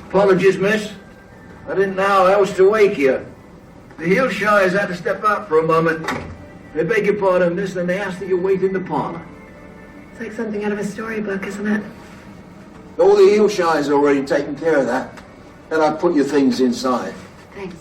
Apologies, miss. I didn't know how else to wake you. The Hillshires had to step out for a moment. They beg your pardon, miss, and they ask that you wait in the parlor. It's like something out of a storybook, isn't it? All the Hillshires already taken care of that. Then I put your things inside. Thanks.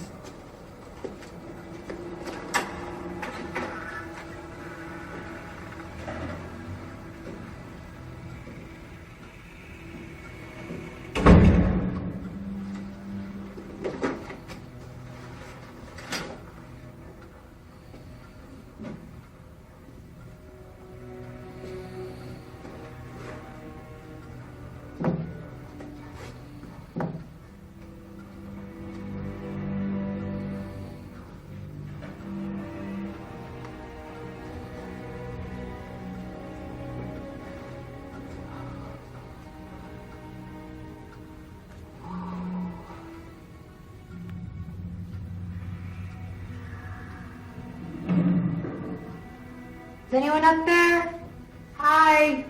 Is anyone up there? Hi.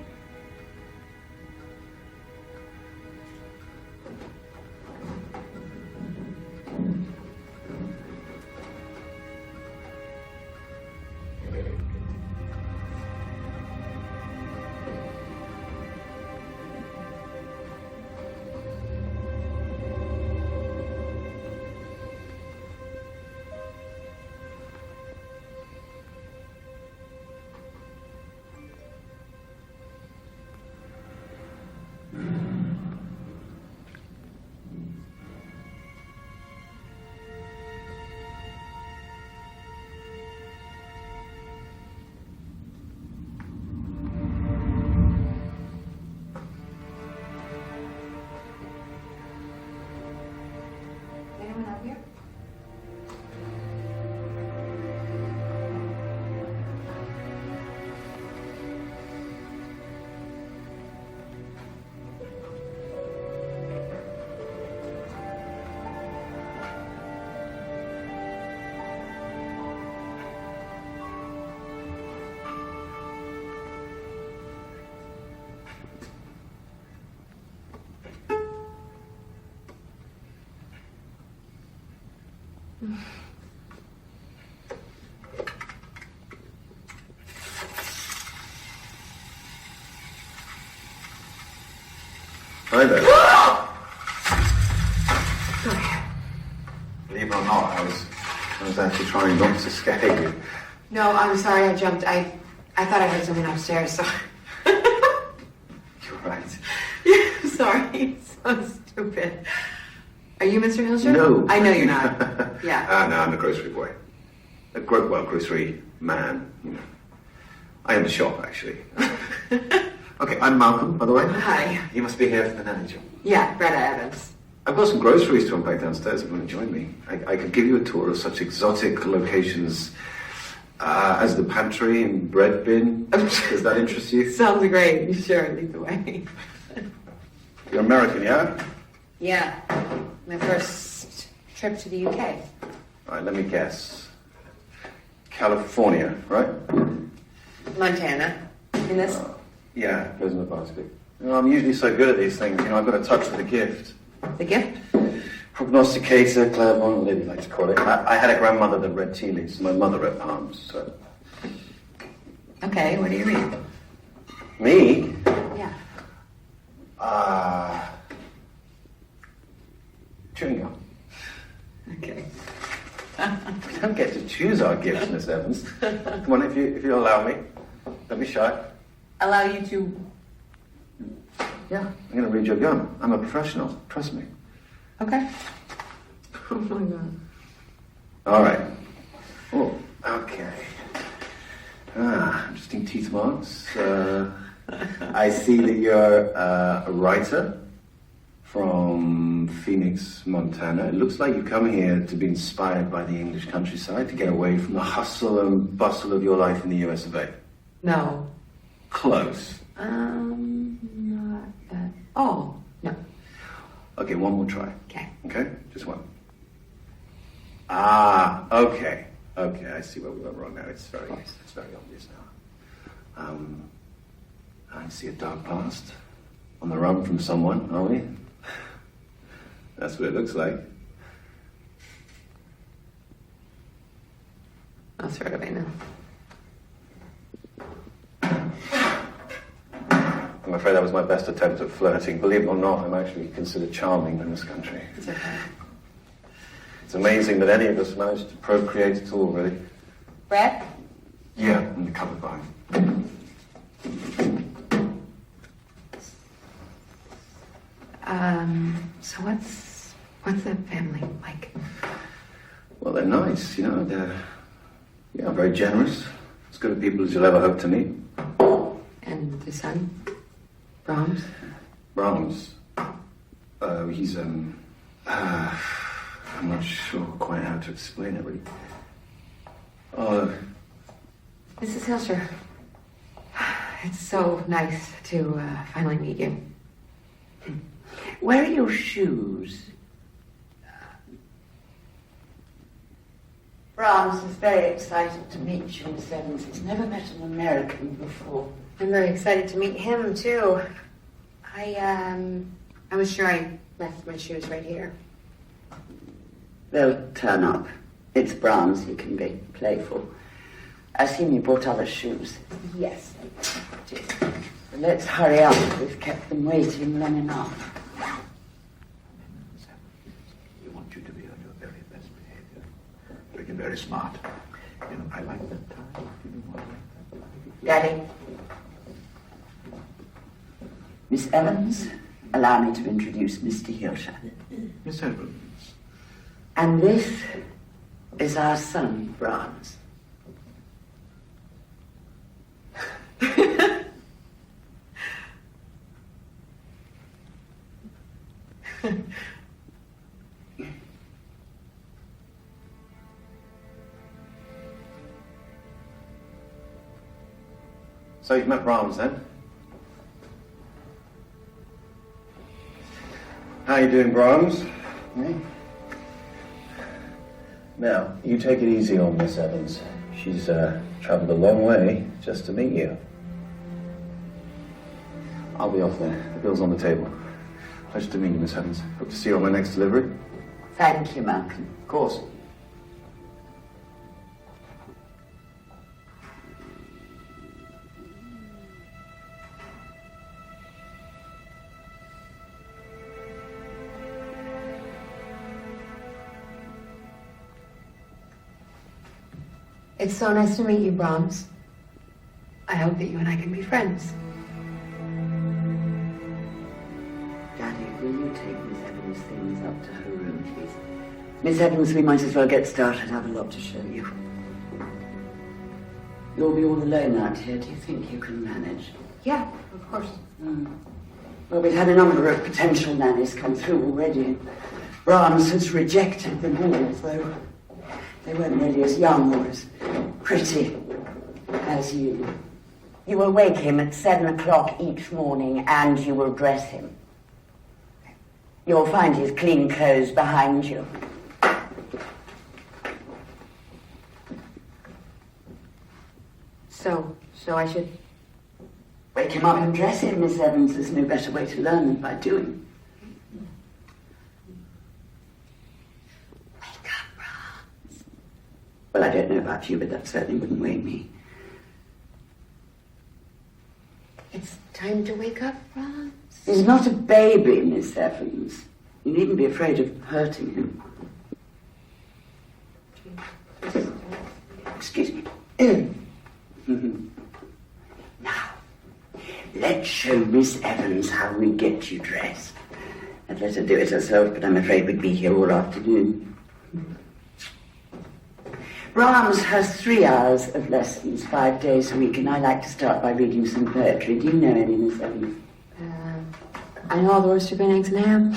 Anyone out here? Hi there. Sorry. Believe it or not, I was actually trying not to scare you. No, I'm sorry I jumped. I thought I heard something upstairs, so... You're right. Yeah, sorry. So stupid. Are you Mr. Hillshire? No. I know you're not. Yeah. No, I'm a grocery boy. Grocery man, you know. I own the shop, actually. Okay, I'm Malcolm, by the way. Hi. You must be here for the nanny job. Yeah, Greta Evans. I've got some groceries to unpack downstairs if you want to join me. I could give you a tour of such exotic locations as the pantry and bread bin. Does that interest you? Sounds great. You sure, lead the way. You're American, yeah? Yeah. My first trip to the UK. All right, let me guess. California, right? Montana. In this? Yeah, goes in the basket. You know, I'm usually so good at these things. You know, I've got a touch for the gift. The gift? Prognosticator, clairvoyant, whatever you like to call it. I had a grandmother that read tea leaves. My mother read palms, so... Okay, what do you read? Me? Yeah. Chewing gum. Okay. We don't get to choose our gifts, Miss Evans. Come on, if you allow me. Don't be shy. Allow you to... Yeah, I'm going to read your gum. I'm a professional. Trust me. Okay. Oh my God. All right. Oh, okay. Interesting teeth marks. I see that you're a writer from Phoenix, Montana. It looks like you come here to be inspired by the English countryside, to get away from the hustle and bustle of your life in the US of A. No. Close. Not that... Oh, no. Okay, one more try. Okay. Okay? Just one. Okay. Okay, I see where we went wrong now. It's very obvious now. I see a dark past. On the run from someone, are we? That's what it looks like. I'll sort of, I know. I'm afraid that was my best attempt at flirting. Believe it or not, I'm actually considered charming in this country. It's okay. It's amazing that any of us managed to procreate at all, really. Brett? Yeah, in the cupboard behind. So what's the family like? Well, they're nice, you know. They're, very generous. As good a people as you'll ever hope to meet. And the son? Brahms? Brahms. He's, I'm not sure quite how to explain it, really. Mrs. Hilscher, it's so nice to finally meet you. Where are your shoes? Brahms is very excited to meet you, Miss Evans. He's never met an American before. I'm very excited to meet him, too. I was sure I left my shoes right here. They'll turn up. It's Brahms, he can be playful. I assume you brought other shoes. Yes. Let's hurry up. We've kept them waiting long enough. We want you to be on your very best behavior. Looking very smart. You know, I like that tie. You know what? Daddy. Miss Evans, allow me to introduce Mr. Hilscher. Miss Evans. And this is our son, Brahms. So you've met Brahms, then? How you doing, Brahms? Now, you take it easy on Miss Evans. She's traveled a long way just to meet you. I'll be off there. The bill's on the table. Pleasure to meet you, Miss Evans. Hope to see you on my next delivery. Thank you, Malcolm. Of course. It's so nice to meet you, Brahms. I hope that you and I can be friends. Daddy, will you take Miss Evans' things up to her room, please? Miss Evans, we might as well get started. I have a lot to show you. You'll be all alone out here. Do you think you can manage? Yeah, of course. Well, we've had a number of potential nannies come through already. Brahms has rejected them all, though they weren't nearly as young or as pretty as you. You will wake him at 7 o'clock each morning and you will dress him. You'll find his clean clothes behind you. So I should... Wake him up and dress him, Miss Evans. There's no better way to learn than by doing. Wake up, Brahms. Well, I don't know about you, but that certainly wouldn't wake me. It's time to wake up, Brahms. He's not a baby, Miss Evans. You needn't be afraid of hurting him. Excuse me. Now, let's show Miss Evans how we get you dressed. I'd let her do it herself, but I'm afraid we'd be here all afternoon. Brahms has 3 hours of lessons, 5 days a week, and I like to start by reading some poetry. Do you know any, Miss Evans? I know all the words to Green Eggs and Ham.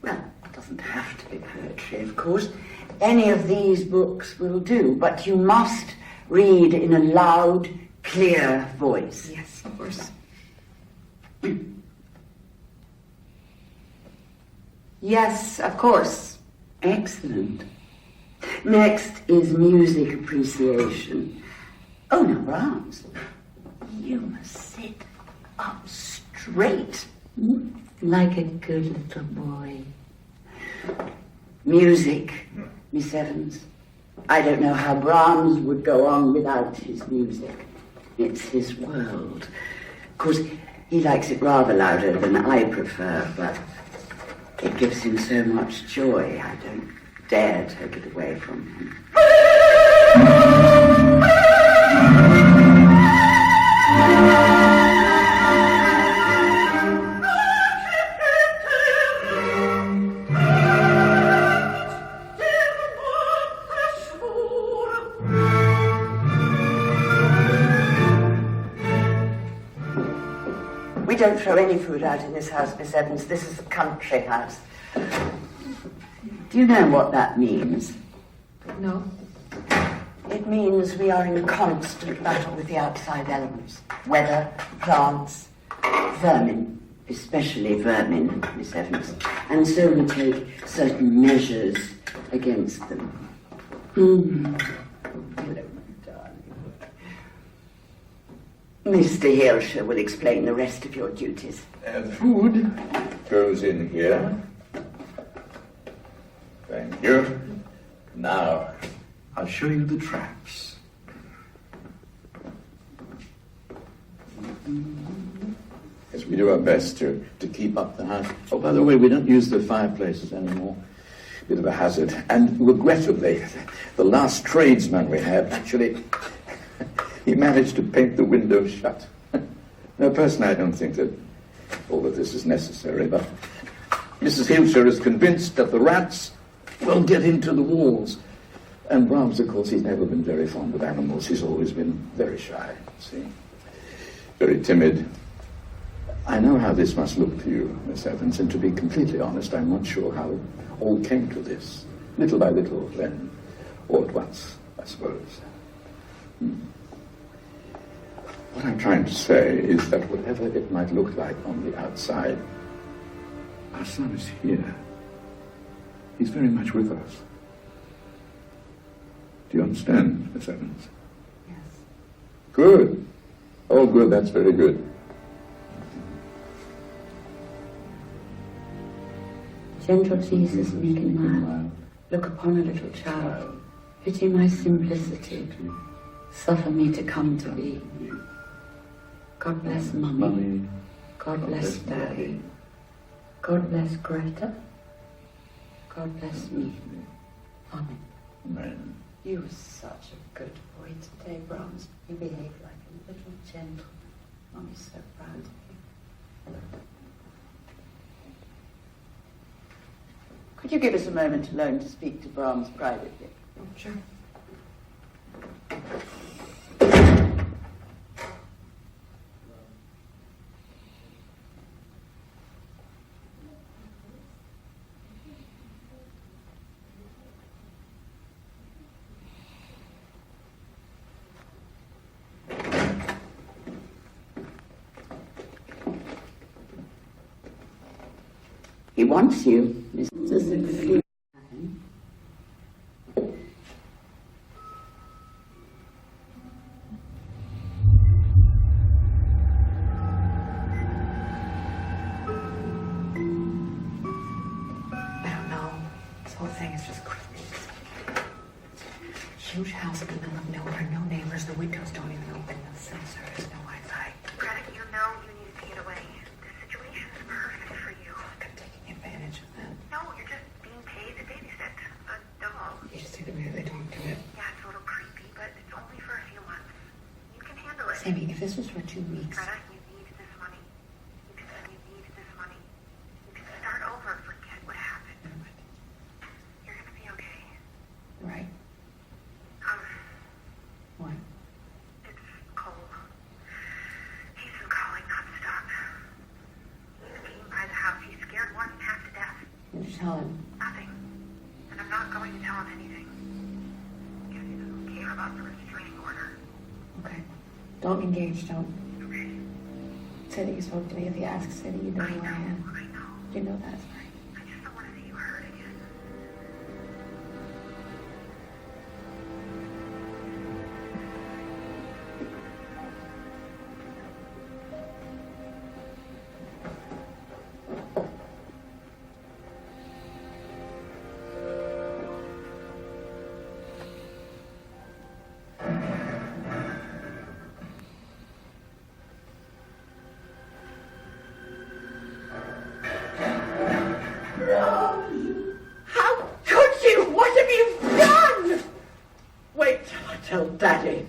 Well, it doesn't have to be poetry, of course. Any of these books will do, but you must read in a loud, clear voice. Yes, of course. Yes, of course. Excellent. Next is music appreciation. Oh, now, Brahms, you must sit up straight. Like a good little boy. Music, Miss Evans. I don't know how Brahms would go on without his music. It's his world. Of course, he likes it rather louder than I prefer, but it gives him so much joy. I don't dare take it away from him. We don't throw any food out in this house, Miss Evans. This is a country house. Do you know what that means? No. It means we are in constant battle with the outside elements. Weather, plants, vermin, especially vermin, Miss Evans. And so we take certain measures against them. Mr. Hilscher will explain the rest of your duties. Food goes in here. Thank you. Now, I'll show you the traps. Yes, we do our best to keep up the house. Oh, by the way, we don't use the fireplaces anymore. Bit of a hazard. And regrettably, the last tradesman we had, actually, he managed to paint the windows shut. No, personally, I don't think that all of this is necessary, but Mrs. Hilscher is convinced that the rats will get into the walls. And Brahms, of course, he's never been very fond of animals. He's always been very shy, see? Very timid. I know how this must look to you, Miss Evans, and to be completely honest, I'm not sure how it all came to this. Little by little, then, all at once, I suppose. What I'm trying to say is that whatever it might look like on the outside, our son is here. He's very much with us. Do you understand, Miss Evans? Yes. Good. Oh, good. That's very good. Gentle Jesus, meek and mild, look upon a little child. Pity my simplicity. Suffer me to come to be. God bless Mummy. God bless Daddy. God bless Greta. God bless me. Amen. Amen. You were such a good boy today, Brahms. You behaved like a little gentleman. Mummy's so proud of you. Could you give us a moment alone to speak to Brahms privately? Oh, sure. He wants you, Mr. Sibley. I don't know. This whole thing is just crazy. Huge house in the middle of nowhere, no neighbors, the windows don't even open, no cell service, no Wi-Fi. Greta, you know you needed to get away. This situation is perfect for you. Look, I'm taking advantage of that. No, you're just being paid to babysit a doll. You just immediately don't do it. Yeah, it's a little creepy, but it's only for a few months. You can handle it. Sammy, if this was for 2 weeks, Greta, you need this money. You need this money. You can start over, forget what happened. You're gonna be okay. right? What? It's Cole. He's been calling nonstop. He's came by the house. He's scared one half to death. What'd you tell him? Nothing. And I'm not going to tell him anything. Because he doesn't care about the restraining order. Okay. Don't engage, don't. Okay? Say that you spoke to me. If he asks, say that you know I who I am. know. You know that's right. I just don't want to see you hurt again. How could you? What have you done? Wait till I tell Daddy.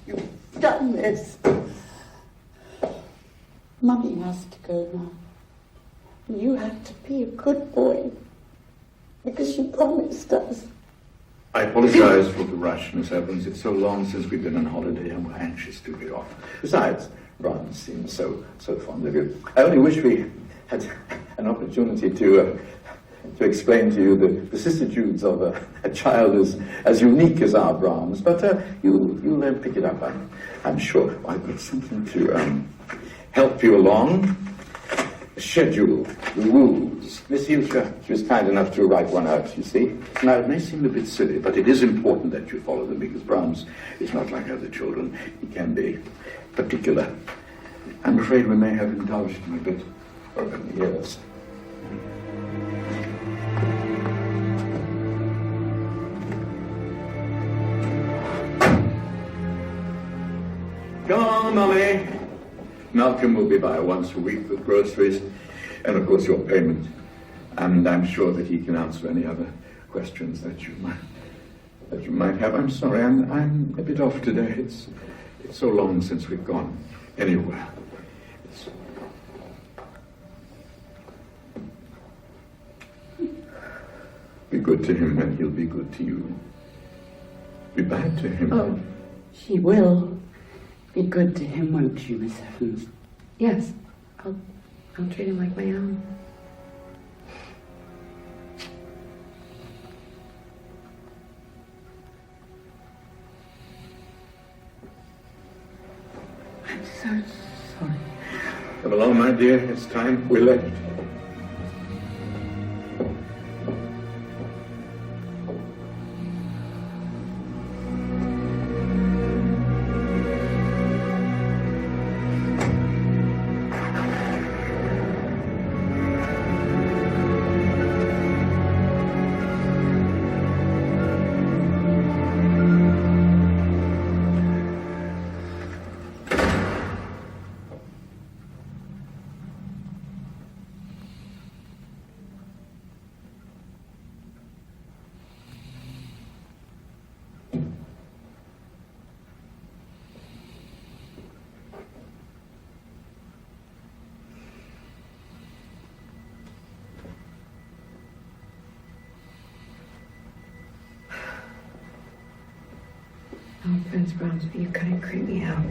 You've done this. Mummy has to go now. And you have to be a good boy. Because you promised us. I apologize for the rush, Miss Evans. It's so long since we've been on holiday and we're anxious to be off. Besides, Brian seems so fond of you. I only wish we had an opportunity to explain to you the vicissitudes of a child as unique as our Brahms, but you'll pick it up, I'm sure. I've got something to help you along. Schedule, the rules. Miss Hilscher, she was kind enough to write one out, you see. Now, it may seem a bit silly, but it is important that you follow them because Brahms is not like other children. He can be particular. I'm afraid we may have indulged him a bit over the years. Come on, Mummy. Malcolm will be by once a week with groceries and, of course, your payment. And I'm sure that he can answer any other questions that you might have. I'm sorry, I'm a bit off today. It's so long since we've gone anywhere. Be good to him and he'll be good to you. Be bad to him. Oh, she will. Be good to him, won't you, Miss Evans? Yes, I'll treat him like my own. I'm so sorry. Come along, my dear. It's time we left. No offense, Brahms, but you kind of creep me out.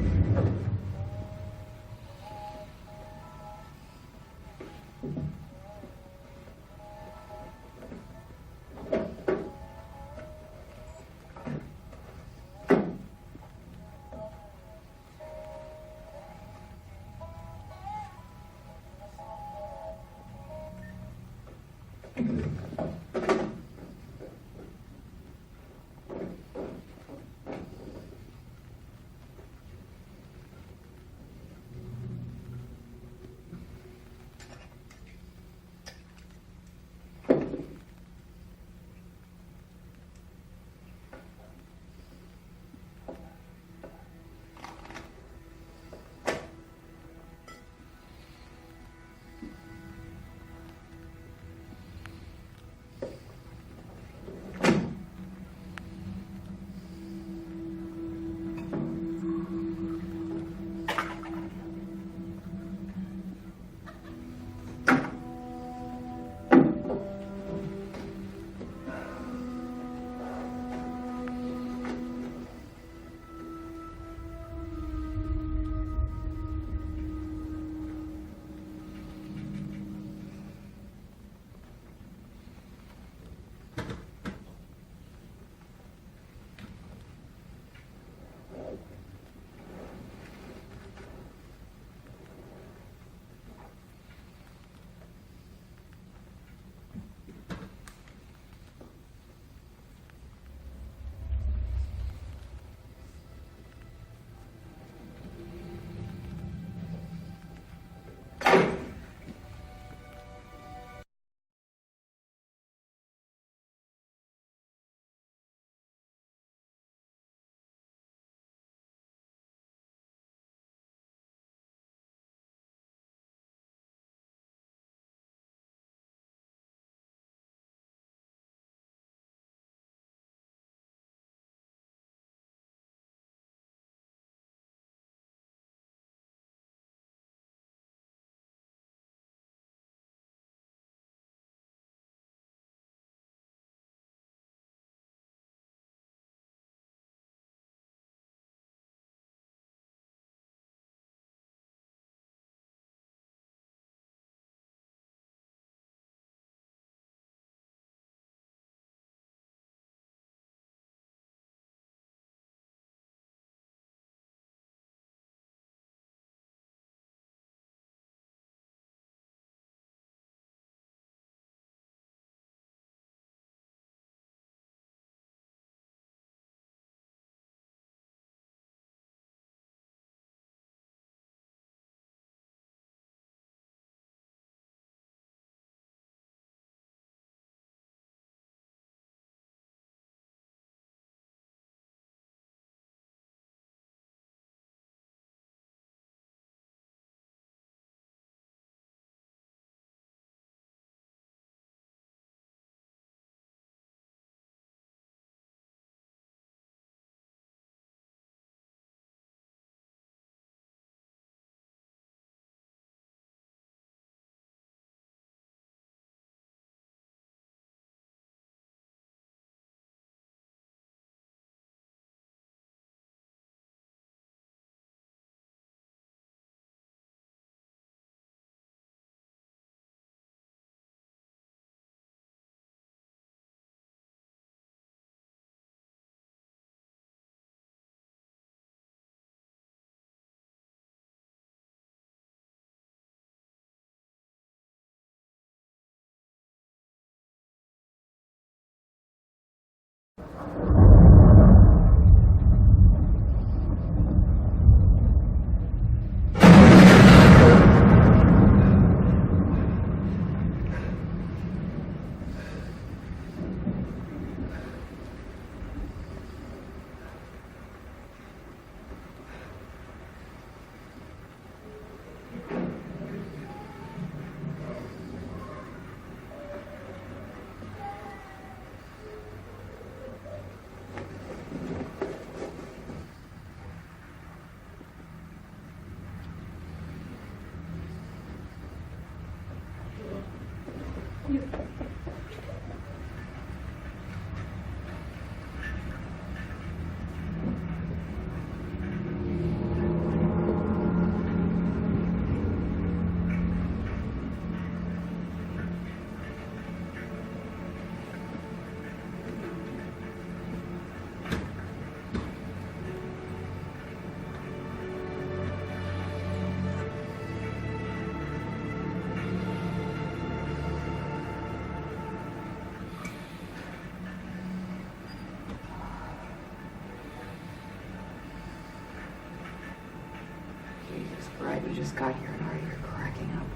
Jesus, Brad, you just got here and already you're cracking up.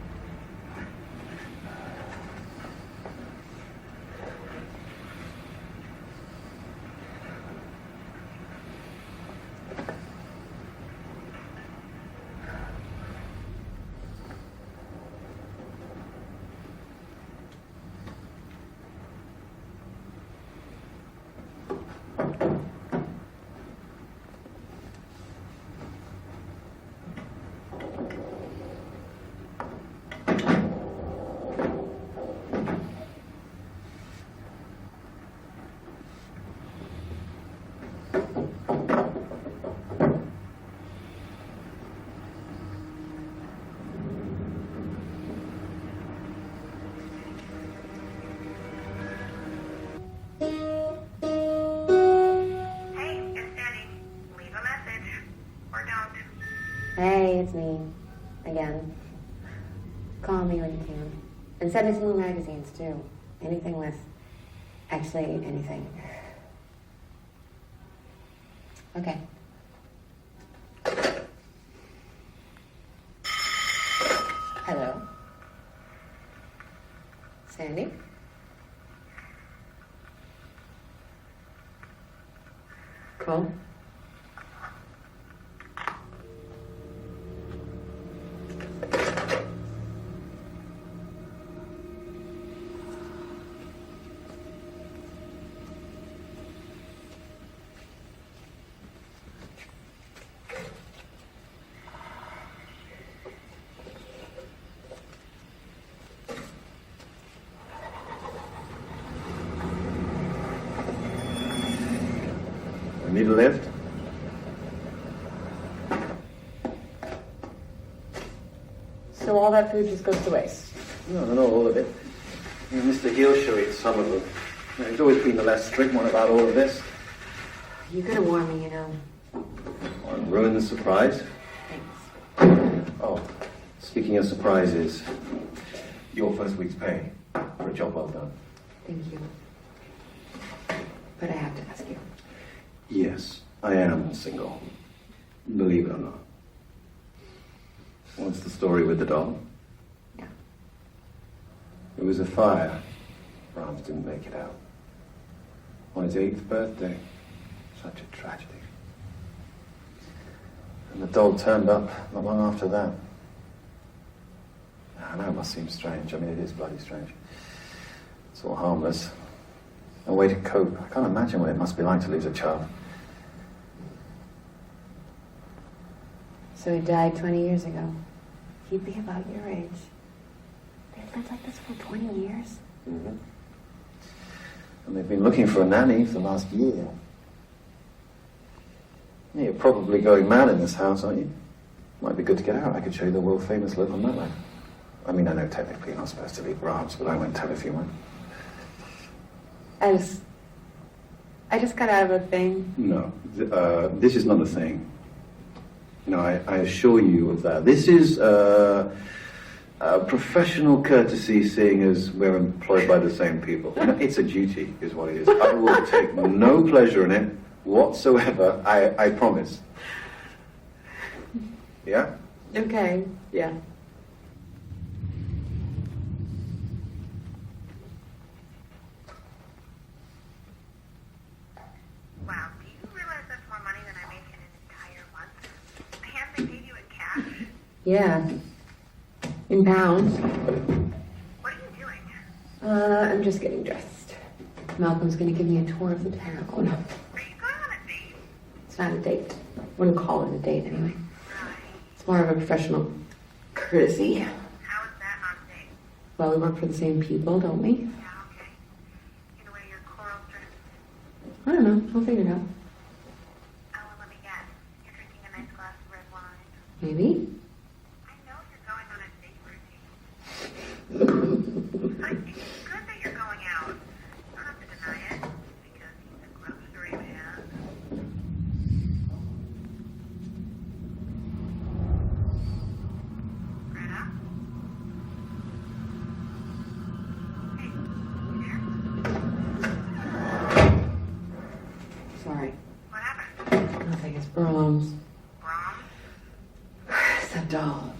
Hey, it's Jenny. Leave a message. Or don't. Hey, it's me. Again. Call me when you can. And send me some more magazines, too. Anything with... Actually, anything. Okay. Hello? Sandy? Cool. Need a lift? So all that food just goes to waste? No, not all of it. Mr. Heelshaw eats some of them. He's always been the less strict one about all of this. You could have warned me, you know. And ruin the surprise. Thanks. Oh, speaking of surprises, your first week's pay for a job well done. Thank you. But I have to ask you. Yes, I am single. Believe it or not. What's the story with the doll? Yeah. It was a fire. Brahms didn't make it out. On his 8th birthday. Such a tragedy. And the doll turned up not long after that. I know it must seem strange. I mean, it is bloody strange. It's all harmless. A way to cope. I can't imagine what it must be like to lose a child. So he died 20 years ago. He'd be about your age. They've lived like this for 20 years? Mm-hmm. And they've been looking for a nanny for the last year. Yeah, you're probably going mad in this house, aren't you? Might be good to get out. I could show you the world-famous local nightlife. I mean, I know technically you're not supposed to leave Brahms, but I won't tell if you want. I just got out of a thing. No, this is not a thing. No, I assure you of that. This is a professional courtesy, seeing as we're employed by the same people. You know, it's a duty, is what it is. I will take no pleasure in it whatsoever, I promise. Yeah? Okay, yeah. Wow, do you realize that's more money than I make in an entire month? And they paid you in cash? Yeah. In pounds. What are you doing? I'm just getting dressed. Malcolm's gonna give me a tour of the town. Are you going on a date? It's not a date. Wouldn't call it a date anyway. Right. It's more of a professional courtesy. How is that not a date? Well, we work for the same people, don't we? Yeah, okay. You know where your coral dress? I don't know. I'll figure it out. Oh, well, let me guess. You're drinking a nice glass of red wine. Maybe. I know you're going on a date routine. I think it's good that you're going out. You don't have to deny it, because he's a grocery man. Greta? Hey, you there? Sorry. What happened? Nothing. It's Brahms. Brahms? It's that doll.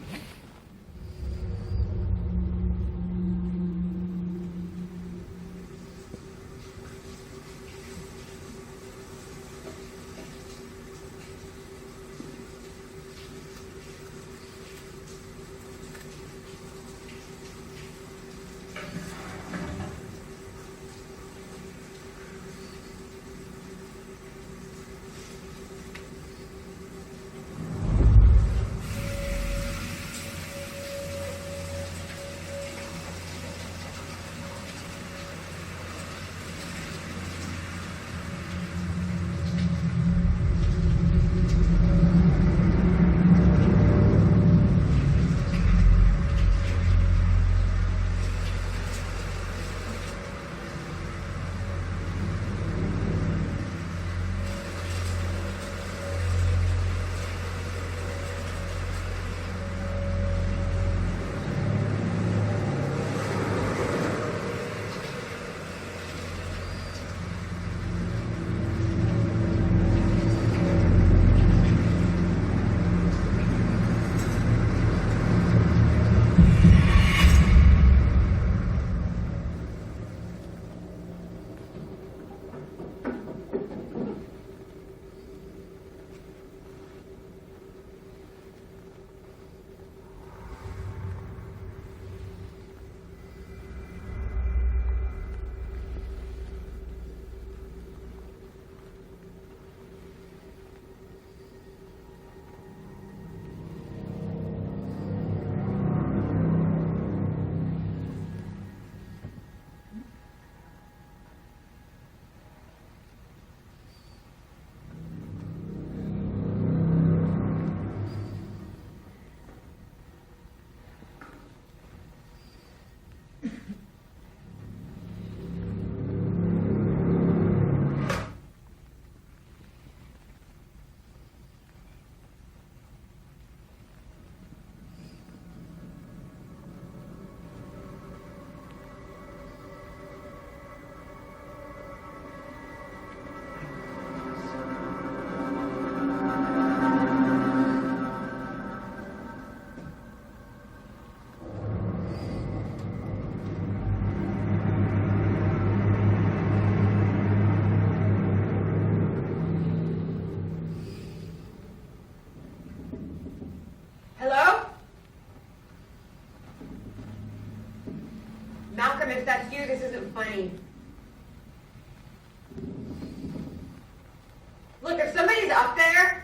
Hello? Malcolm, if that's you, this isn't funny. Look, if somebody's up there,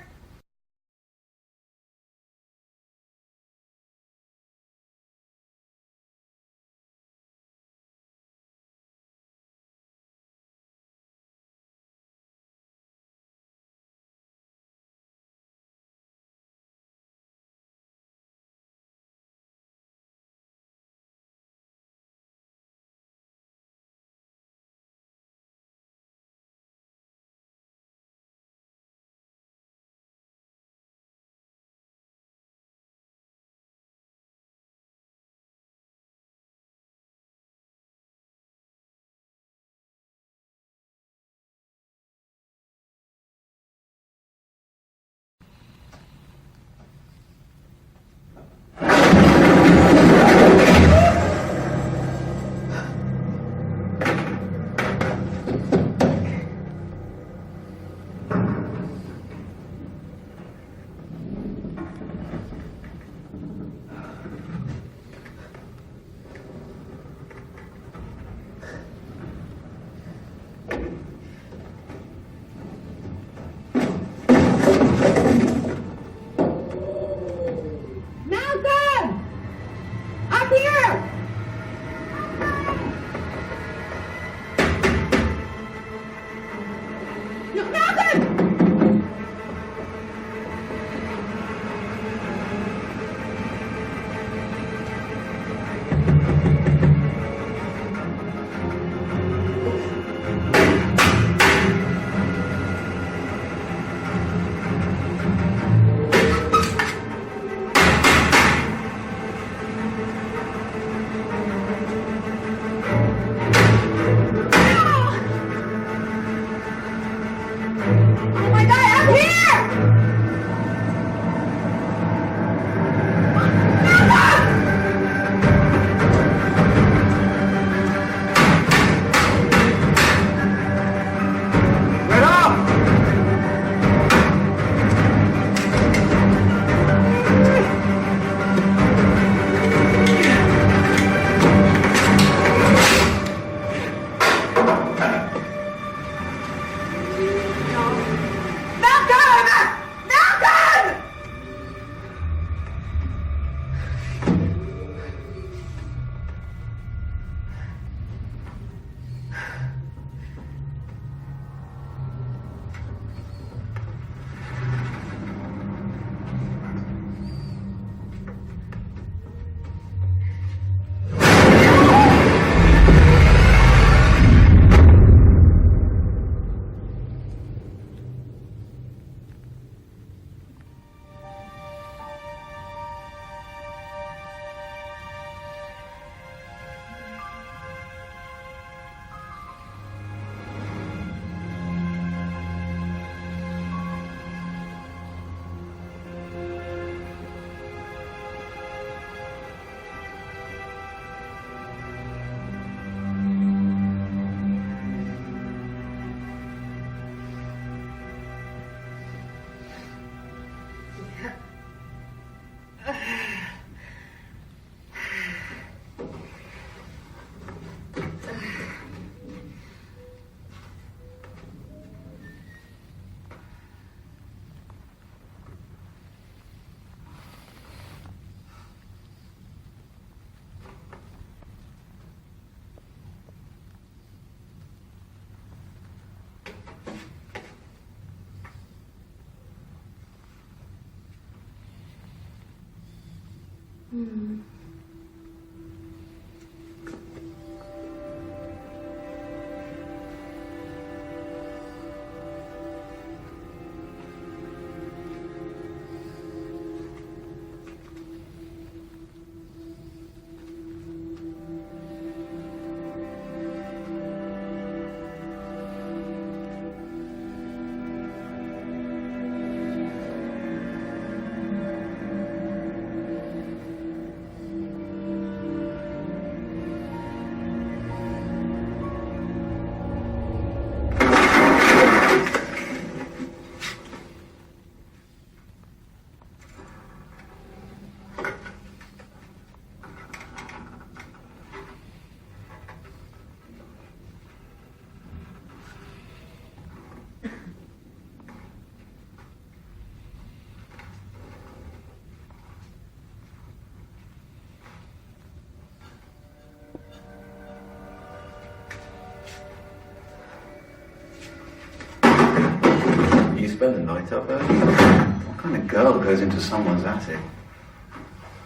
You spend the night up there? What kind of girl goes into someone's attic?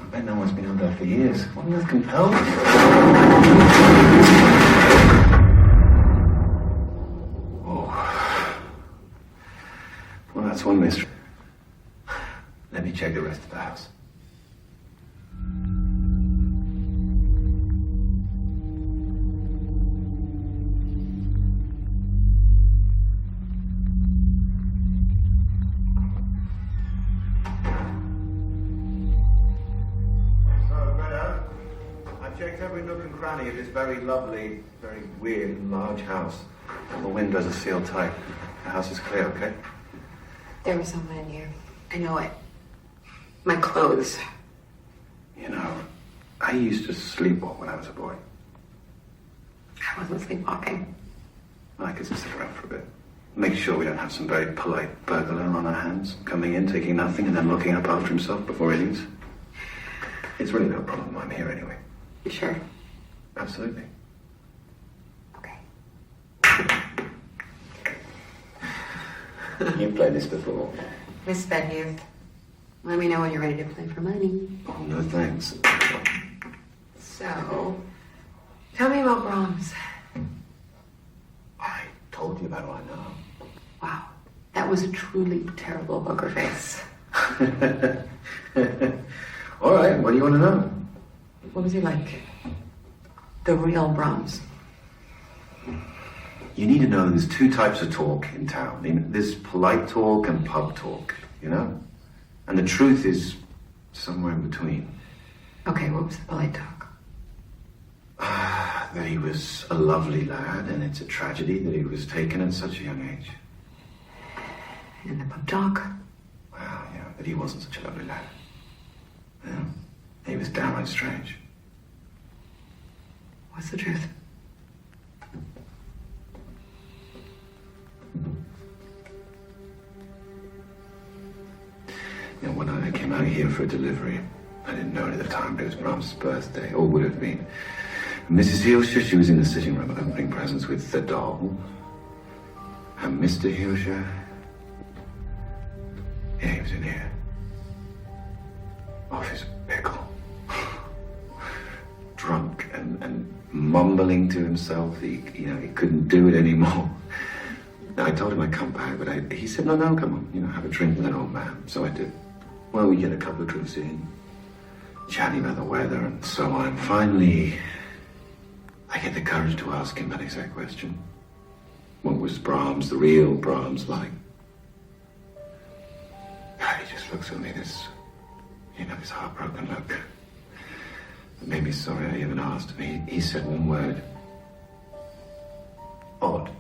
I bet no one's been up there for years. What on earth compelled you? Oh. Well, that's one mystery. Let me check the rest of the house. Checked every nook and cranny of this very lovely, very weird and large house. All the windows are sealed tight. The house is clear, okay? There was someone in here. I know it. My clothes. You know, I used to sleepwalk when I was a boy. I wasn't sleepwalking. I could just sit around for a bit. Make sure we don't have some very polite burglar on our hands, coming in, taking nothing, and then looking up after himself before he leaves. It's really no problem. I'm here anyway. You sure? Absolutely. Okay. You've played this before. Miss Youth. Let me know when you're ready to play for money. Oh, no thanks. So, tell me about Brahms. I told you about all I know. Wow. That was a truly terrible poker face. All right, what do you want to know? What was he like? The real Brahms. You need to know there's two types of talk in town. There's polite talk and pub talk, you know? And the truth is somewhere in between. Okay, what was the polite talk? That he was a lovely lad, and it's a tragedy that he was taken at such a young age. And the pub talk? Well, yeah, that he wasn't such a lovely lad. Yeah, he was downright strange. What's the truth? You know, one night I came out here for a delivery. I didn't know it at the time, but it was Brahms' birthday, or would have been. Mrs. Hilscher, she was in the sitting room opening presents with the doll. And Mr. Hilscher, yeah, he was in here. Off his pickle. Drunk and mumbling to himself. He couldn't do it anymore. I told him I'd come back, but he said, no, come on, have a drink with that old man. So I did. Well, we get a couple of drinks in, chatting about the weather and so on. And finally, I get the courage to ask him that exact question. What was Brahms, the real Brahms, like? God, he just looks at me, this heartbroken look. It made me sorry I even asked him. He said one word. Odd,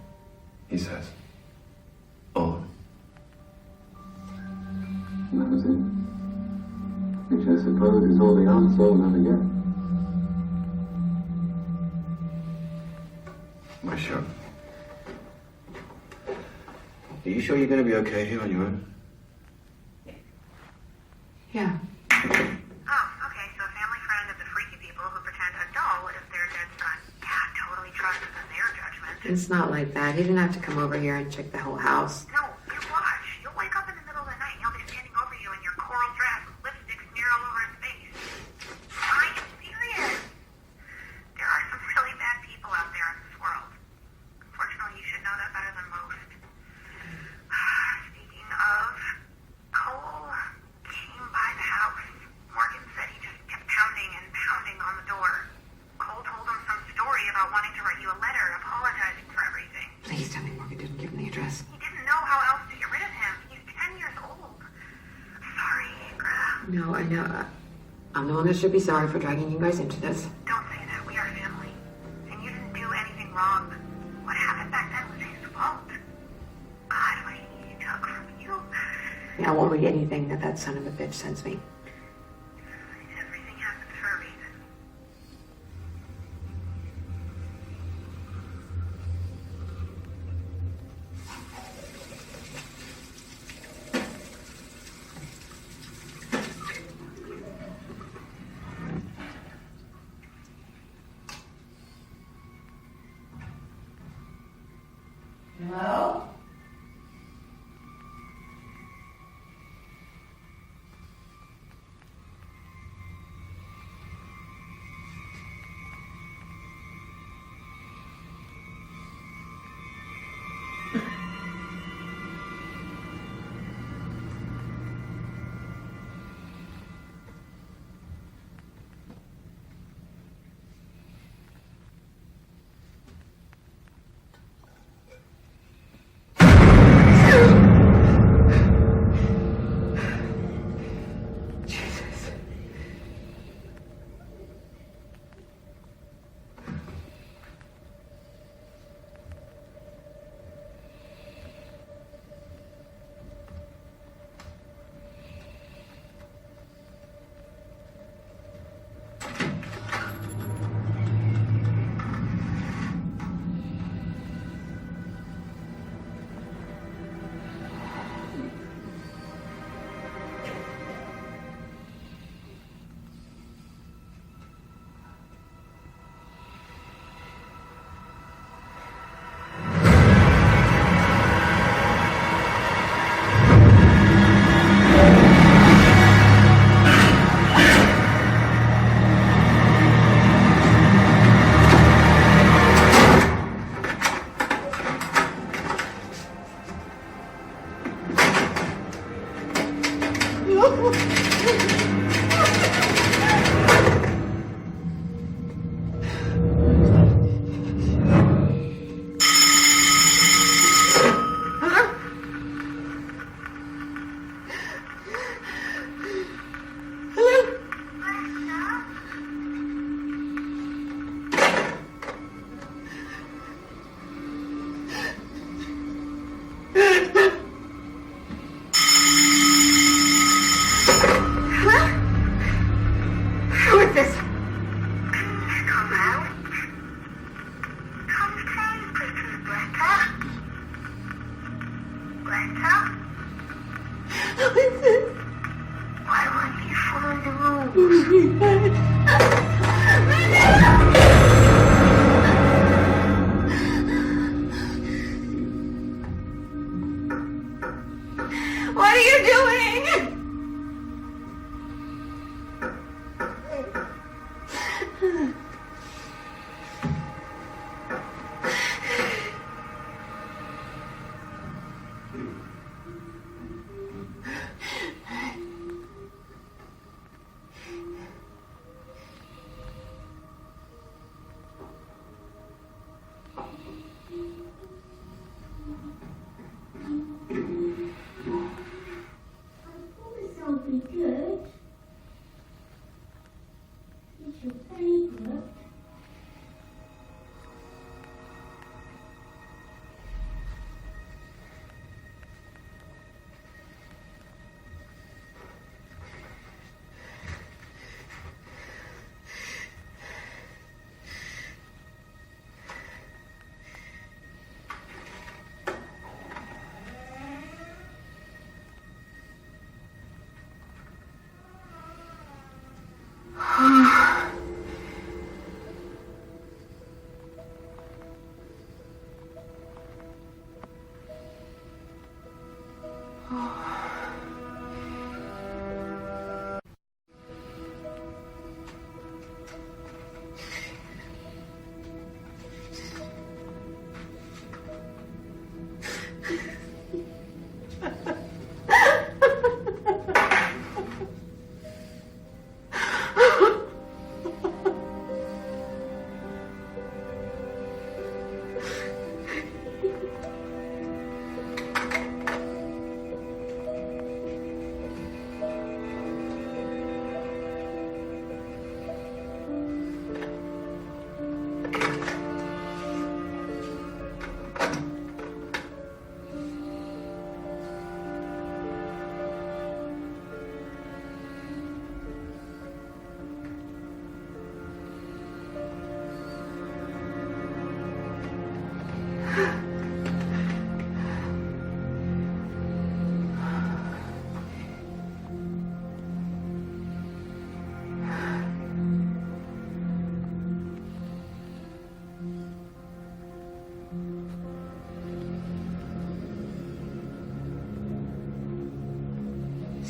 he says. Odd. And that was it. Which I suppose is all the answer we'll ever get. My sure. Are you sure you're going to be okay here on your own? Yeah. Oh, okay, so a family friend of the freaky people who pretend a doll is their dead son. Yeah, totally trust in their judgment. It's not like that. He didn't have to come over here and check the whole house. No, you watch. You'll wake up in the middle of the night and he'll be standing over you in your coral dress, lipstick smeared all over his face. you a letter apologizing for everything. Please tell me Morgan didn't give him the address. He didn't know how else to get rid of him. He's 10 years old. Sorry, Greta. No, I know. I'm the one that should be sorry for dragging you guys into this. Don't say that. We are family. And you didn't do anything wrong. What happened back then was his fault. God, what he took from you. Yeah, I won't read anything that son of a bitch sends me. Everything happens for a reason. Hello? Who is this? Come out. Come play, pretty Greta. Greta? Why won't you follow the rules? What are you doing? Something good. It's your favorite.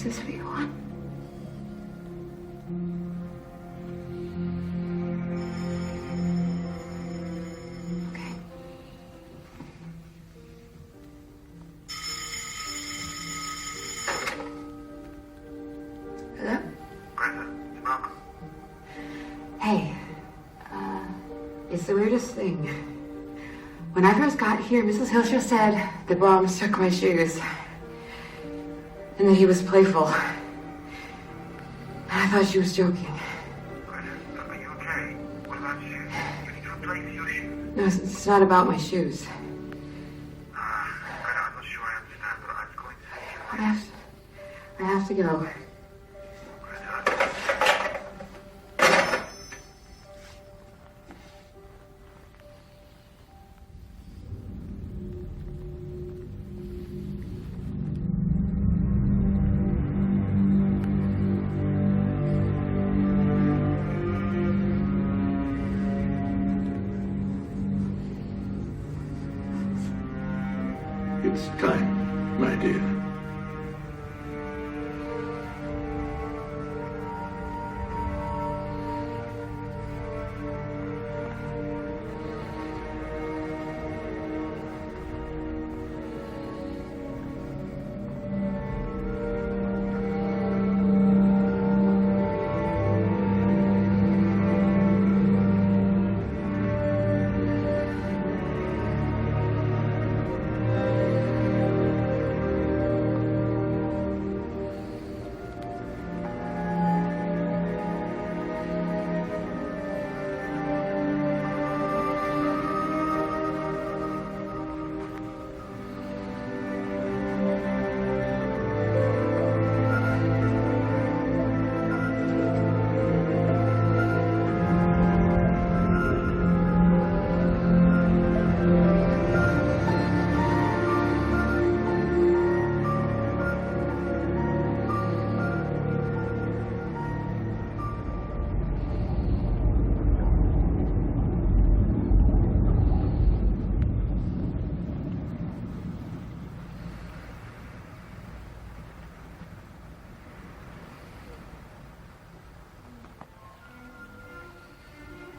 this what you want? Okay. Hello? Greta, it's Malcolm. Hey, it's the weirdest thing. When I first got here, Mrs. Hilscher said that Brahms took my shoes. And that he was playful. And I thought she was joking. Greta, are you okay? What about your shoes? You need to replace your shoes. No, it's not about my shoes. Greta, I'm not sure I understand, but I'm going to see you. I have to go. It's time, my dear.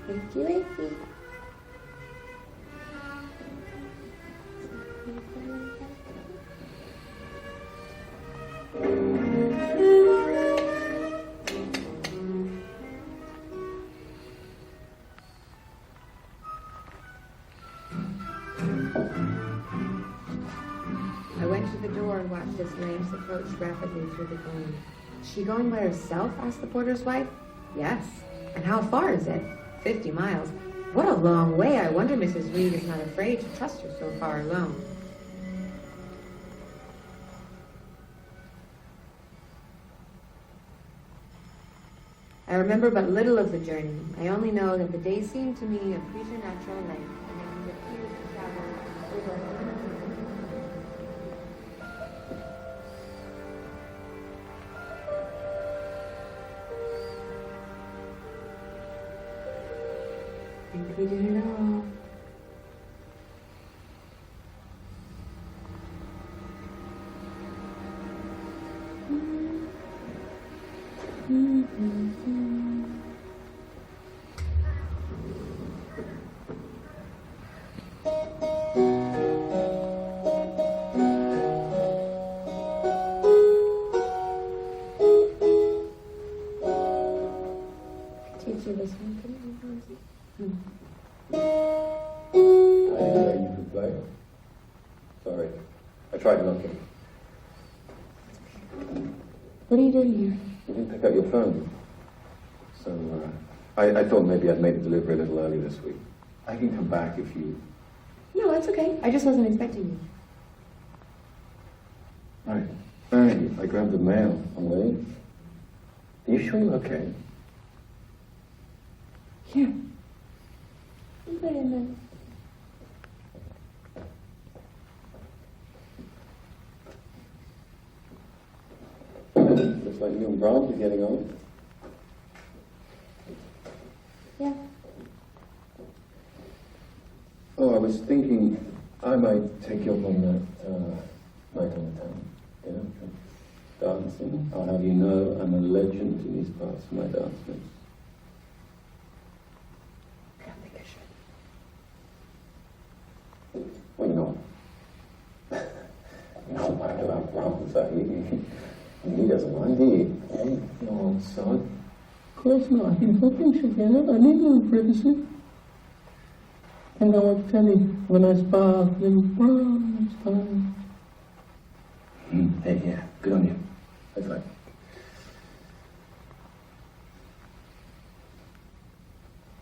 Wakey, wakey. I went to the door and watched as Lance approached rapidly through the gloom. She going by herself? Asked the porter's wife. Yes. And how far is it? 50 miles. What a long way. I wonder Mrs. Reed is not afraid to trust her so far alone. I remember but little of the journey. I only know that the day seemed to me of preternatural length, and that we appeared to travel over a I think we did it all. teach you this one. Can you I didn't know you could play. Sorry. I tried knocking. What are you doing here? You didn't pick up your phone. So, I thought maybe I'd made the delivery a little early this week. I can come back if you... No, that's okay. I just wasn't expecting you. Right. Fine. I grabbed the mail on the way. Are you sure you're okay? Here. You put it in there. Looks like you and Brahms are getting on. Yeah. Oh, I was thinking I might take you up on that night on the town. You know, dancing. I'll have you know I'm a legend in these parts of my dance moves. I don't think I should. Well, you're not worried about Brahms, are you? He doesn't mind, do you? Hey, your old sod. Of course not. He's looking together. I need no privacy. And I watch telly when I spark in Brahms time. Hey, yeah, good on you. That's right.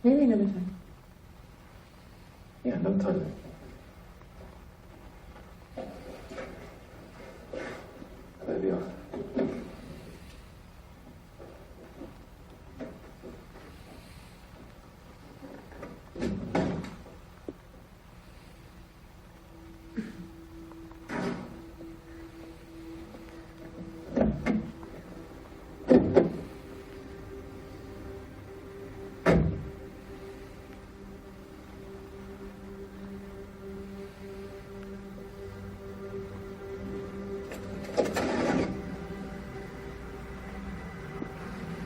Maybe another time. Yeah, no time. There we are.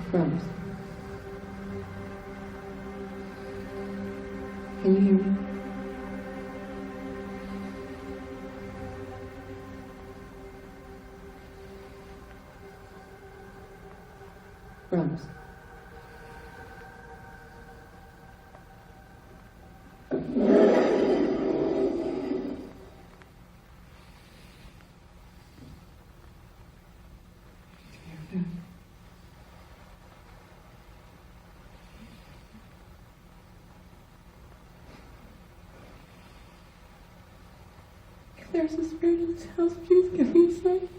Brahms. Can you hear me? Brahms. If there's a spirit in this house, please give me sight.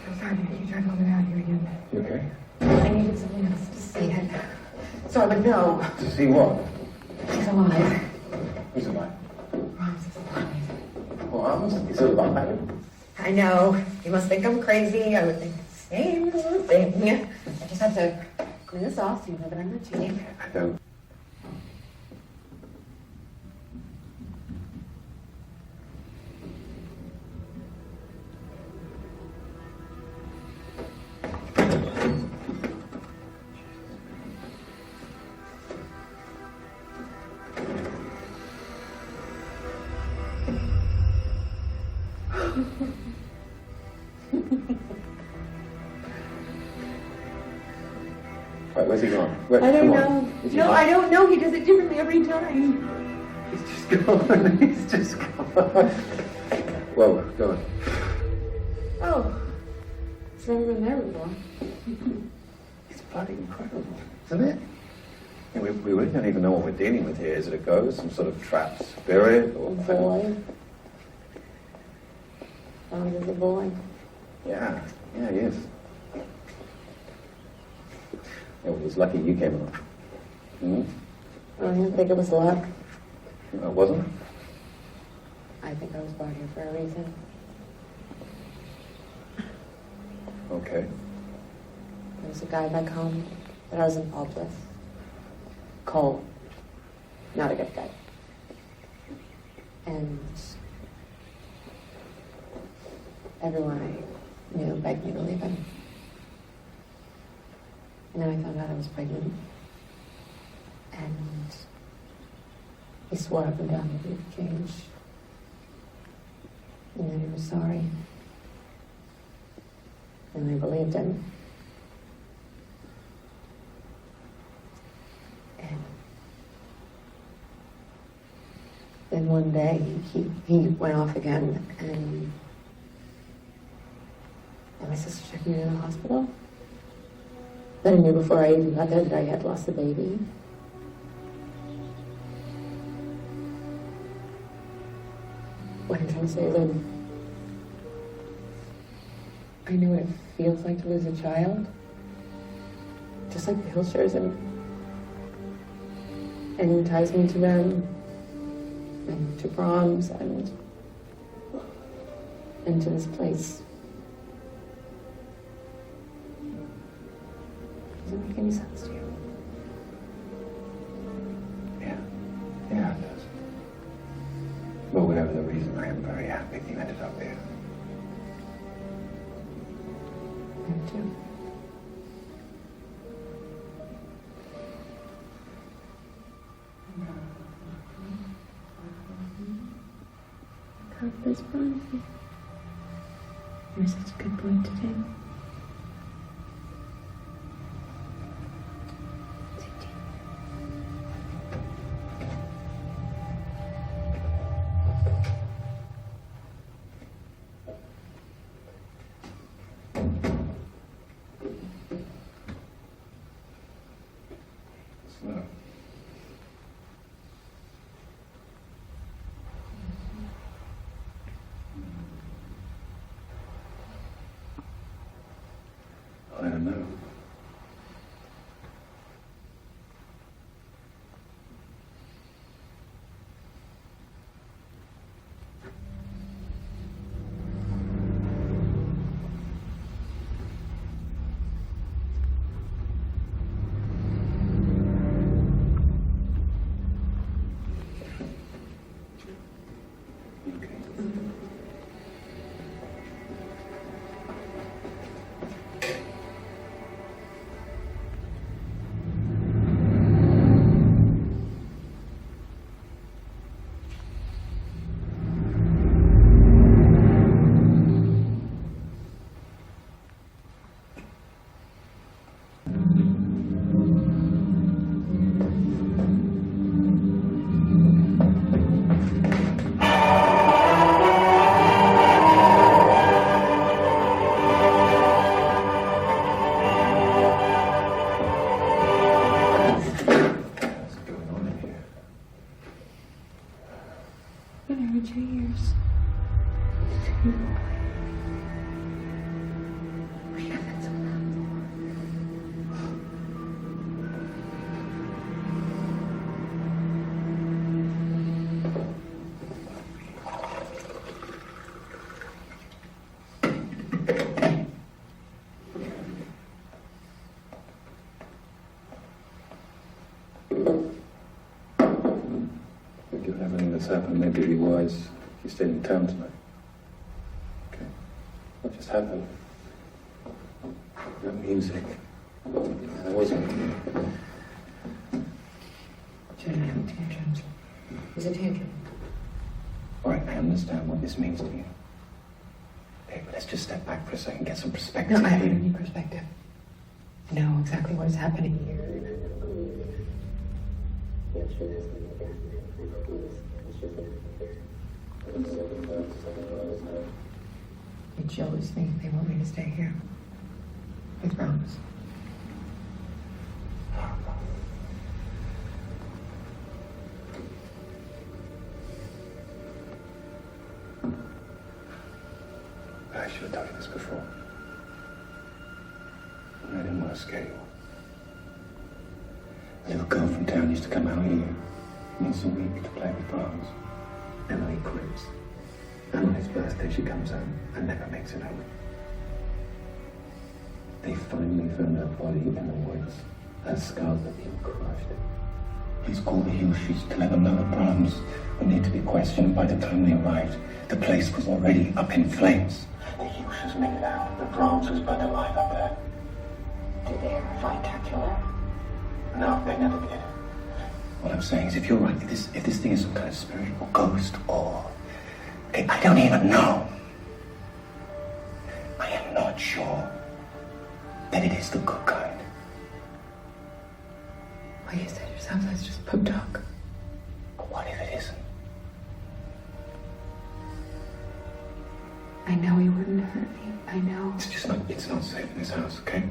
I'm sorry to make you drive all the way out here again. You okay? I needed someone else to see it. So I would know. To see what? He's alive. Who's alive? Brahms is alive. Brahms? He's alive? I know. You must think I'm crazy. I would think the same thing. I just had to clean this off so you know that I'm not cheating. I don't. Right, where's he gone? Where, I don't come on. know. Is he No, gone? I don't know. He does it differently every time. He's just gone. He's just gone. Whoa, go on. Oh. It's never been there before. It's bloody incredible, isn't it? And we really don't even know what we're dealing with here. Is it a ghost, some sort of trapped spirit, or A boy. Brahms is a boy. Yeah, he is. Yeah, well, he's lucky you came along. Hmm? I didn't think it was luck. Wasn't it? I think I was brought here for a reason. Okay. There was a guy back home that I was involved with. Cole. Not a good guy. And everyone I knew begged me to leave him. And then I found out I was pregnant. And he swore up and down that he would change. And then he was sorry. And I believed him. And then one day he went off again, and my sister took me to the hospital. That I knew before I even got there that I had lost the baby. What I'm trying to say is I know what it feels like to lose a child. Just like the Hillshires, and it ties me to them, and to Brahms, and to this place. Does it make any sense to you? Yeah, it does. But whatever the reason, I am very happy you ended up there. Me too. God bless Bronzy. You're such a good boy today. Look. I don't know. Whatever, 2 years. We haven't so Given everything that's happened, maybe it'd be wise if you stayed in town tonight. Okay? What just happened? That music. That wasn't. Jenna had tantrums. It was a tantrum. All right, I understand what this means to you. Okay, but let's just step back for a second, get some perspective. No, I don't need perspective. I know exactly what is happening here. It shows me they want me to stay here. With Brahms. I should have told you this before. I didn't want to scare you. A little girl from town used to come out here once a week to play with Brahms. Emily Cruz. And on his birthday she comes home and never makes it home. They finally found her body in the woods. Her skull had been crushed. Please call the Hillshires to let them know that Brahms would need to be questioned. By the time they arrived, the place was already up in flames. The Hillshires made it out that Brahms was burnt alive up there. Did they ever find Dracula? No, they never did. What I'm saying is, if you're right, if this thing is some kind of spirit or ghost or... Okay, I don't even know. I am not sure that it is the good kind. Well, you said yourself that's just poop talk. But what if it isn't? I know he wouldn't hurt me. I know. It's not safe in this house, okay?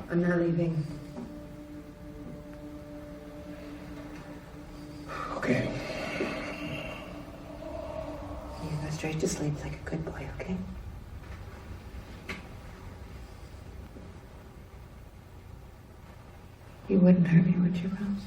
I'm not leaving. Okay. You go straight to sleep like a good boy, okay? You wouldn't hurt me, would you, Rose?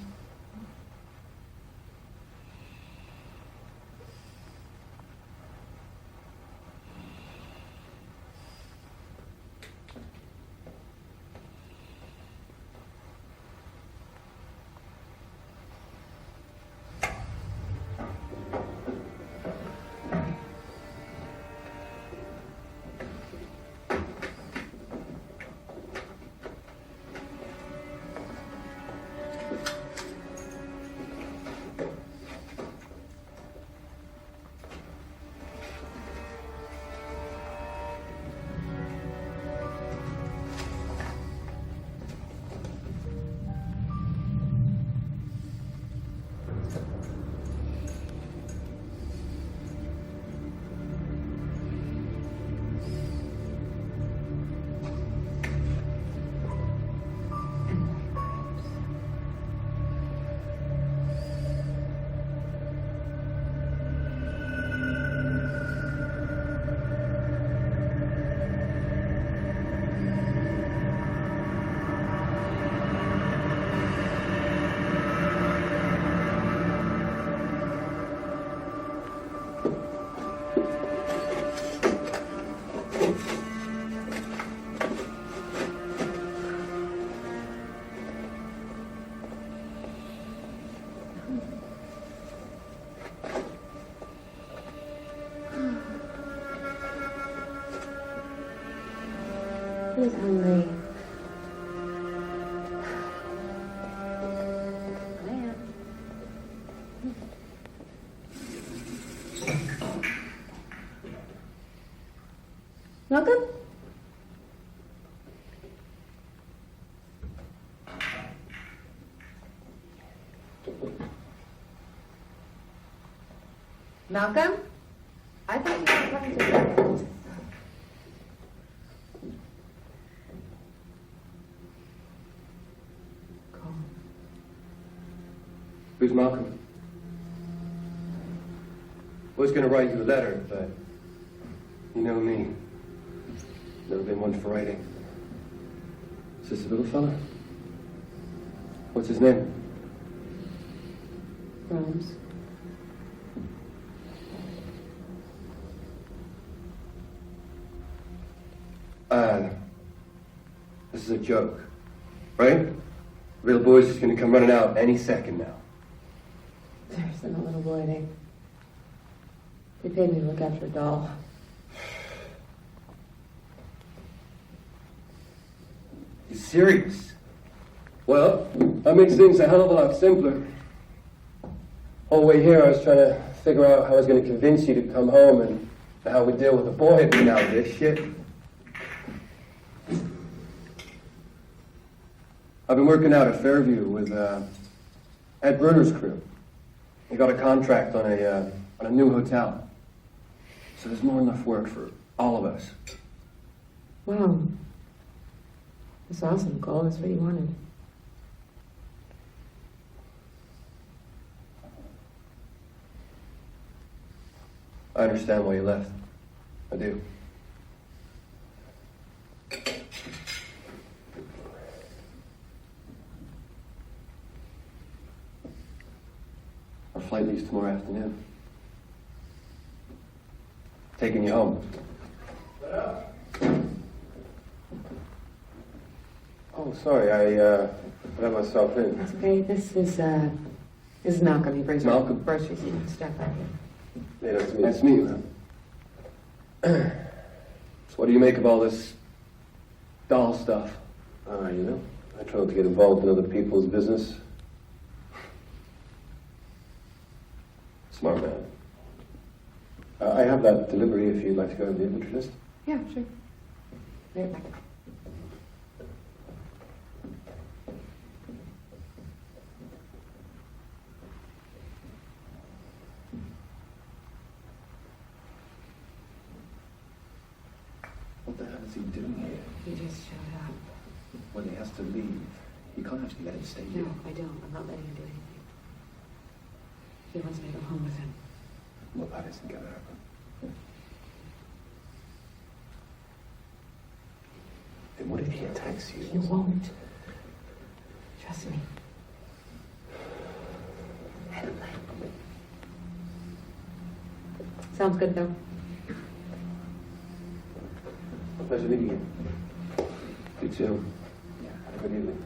Who's hungry? I am. Malcolm? Malcolm? I thought you were coming to breakfast. Who's Malcolm? I was going to write you a letter, but you know me. Never been one for writing. Is this the little fella? What's his name? Rose. This is a joke, right? Little boy's just going to come running out any second now. There isn't a little boy there. They paid me to look after a doll. You serious? Well, that makes things a hell of a lot simpler. All the way here, I was trying to figure out how I was going to convince you to come home and how we deal with the boy being out of this shit. I've been working out at Fairview with Ed Bruner's crew. He got a contract on a new hotel. So there's more than enough work for all of us. Wow. That's awesome, Cole. That's what you wanted. I understand why you left. I do. Our flight leaves tomorrow afternoon. Taking you home. Oh, sorry, I let myself in. That's okay. This is Malcolm. He brings Malcolm? groceries and stuff out here. Yeah, nice to meet you, man. So what do you make of all this doll stuff? You know, I try not to get involved in other people's business. Smart man. I have that delivery if you'd like to go to the inventory list. Yeah, sure. Right back. What the hell is he doing here? He just showed up. when he has to leave, you can't actually let him stay here. No, I don't. I'm not letting him do anything. He wants me to go home with him. Well, that isn't going to happen. Then what if he attacks you? He won't. Trust me. Sounds good, though. Pleasure meeting you. You too. Yeah, have a good evening.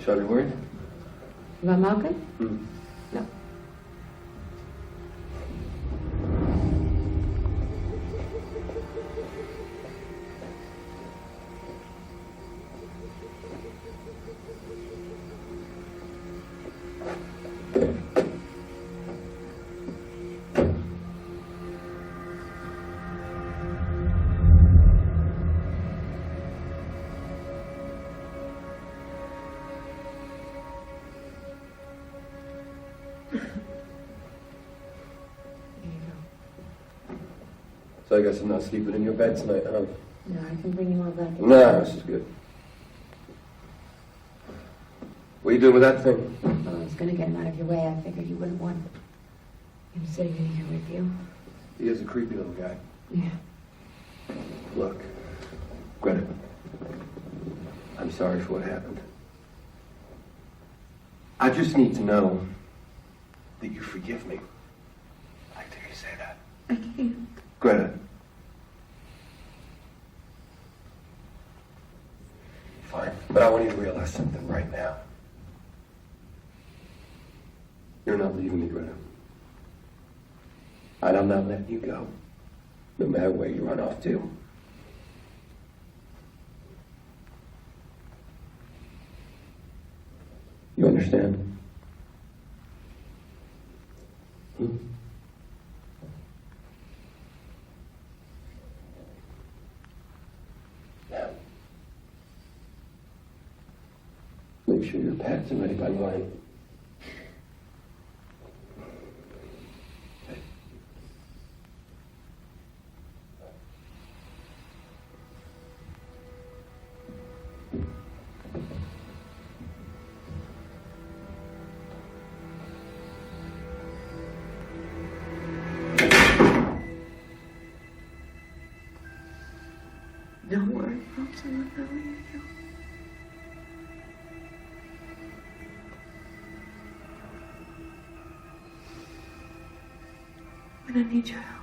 Should I be worried? About Malcolm? Hmm. No. So I guess I'm not sleeping in your bed tonight, huh? No, I can bring you more blankets. No, this is good. What are you doing with that thing? Well, I was going to get him out of your way. I figured you wouldn't want him sitting in here with you. He is a creepy little guy. Yeah. Look, Greta, I'm sorry for what happened. I just need to know that you forgive me. I dare you say that. I can't. Greta. Fine, but I want you to realize something right now. You're not leaving me, Greta. And I'm not letting you go, no matter where you run off to. You understand? Hmm? Now, make sure your pads are ready by morning. Don't worry, folks. I'm not going to leave you. But I need your help.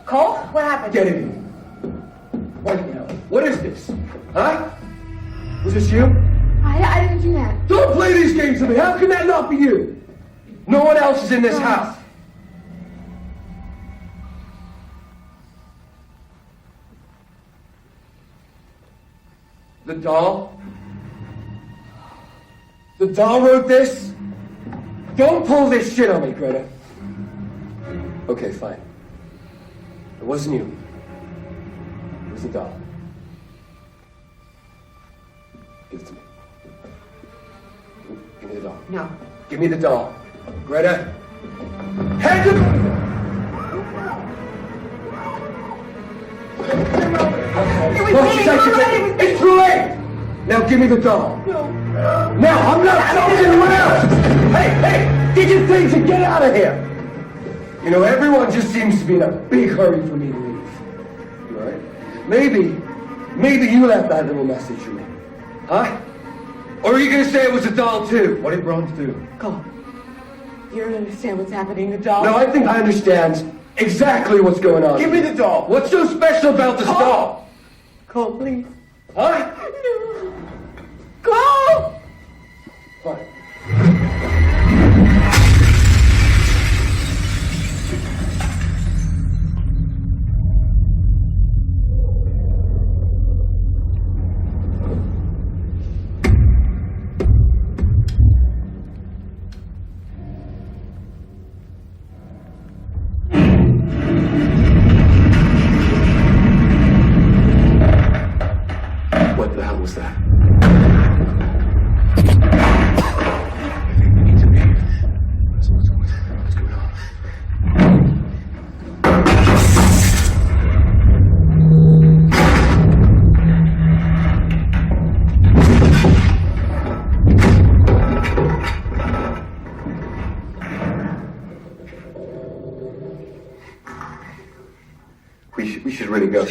Cole, what happened? Get in here. Wait now. What is this? Huh? Was this you? I didn't do that. Don't play these games with me. How can that not be you? No one else is in this house. The doll? The doll wrote this? Don't pull this shit on me, Greta. Okay, fine. It wasn't you. It was the doll. Give it to me. Give me the doll. No. Give me the doll. Greta! Hand it! It's too late! Now give me the doll. No. Now, I'm not joking around! Hey, get your things and get out of here! You know, everyone just seems to be in a big hurry for me to leave. You all right? Maybe you left that little message for me. Huh? Or are you gonna say it was a doll too? What did Brahms do? Cole, you don't understand what's happening to doll. No, I think I understand exactly what's going on. Give me the doll. What's so special about this doll? Cole, please. Huh? No. Cole! Fine. What the hell was that? We need to leave. What's going on? We should really go.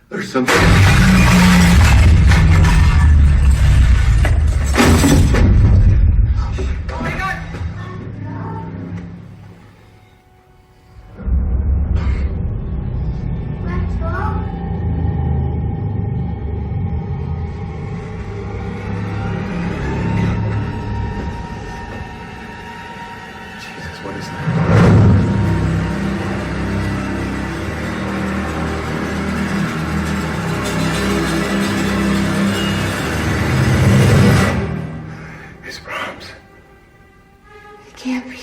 There's something. Jesus, what is that? It's Brahms. It can't be.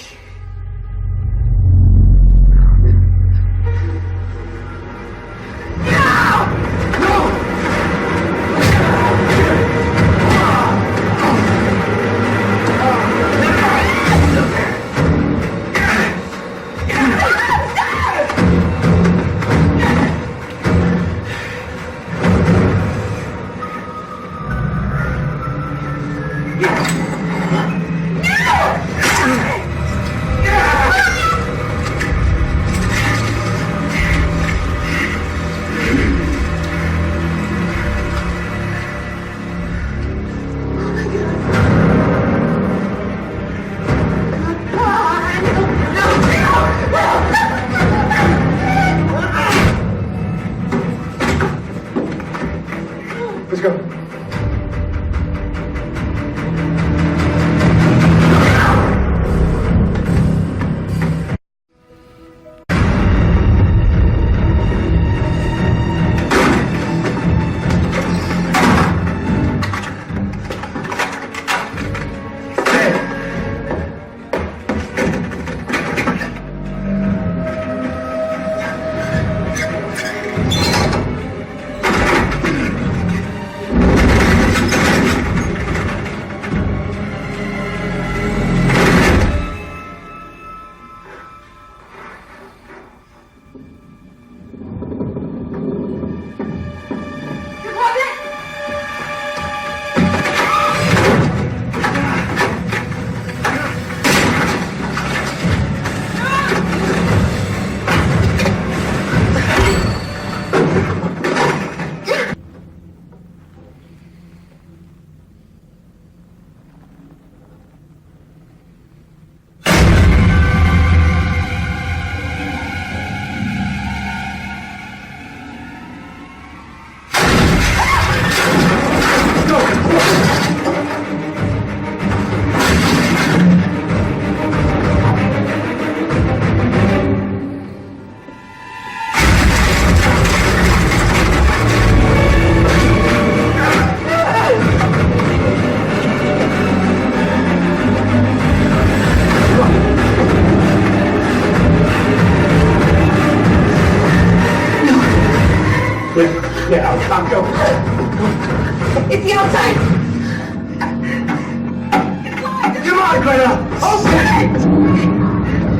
on, Greta! Okay!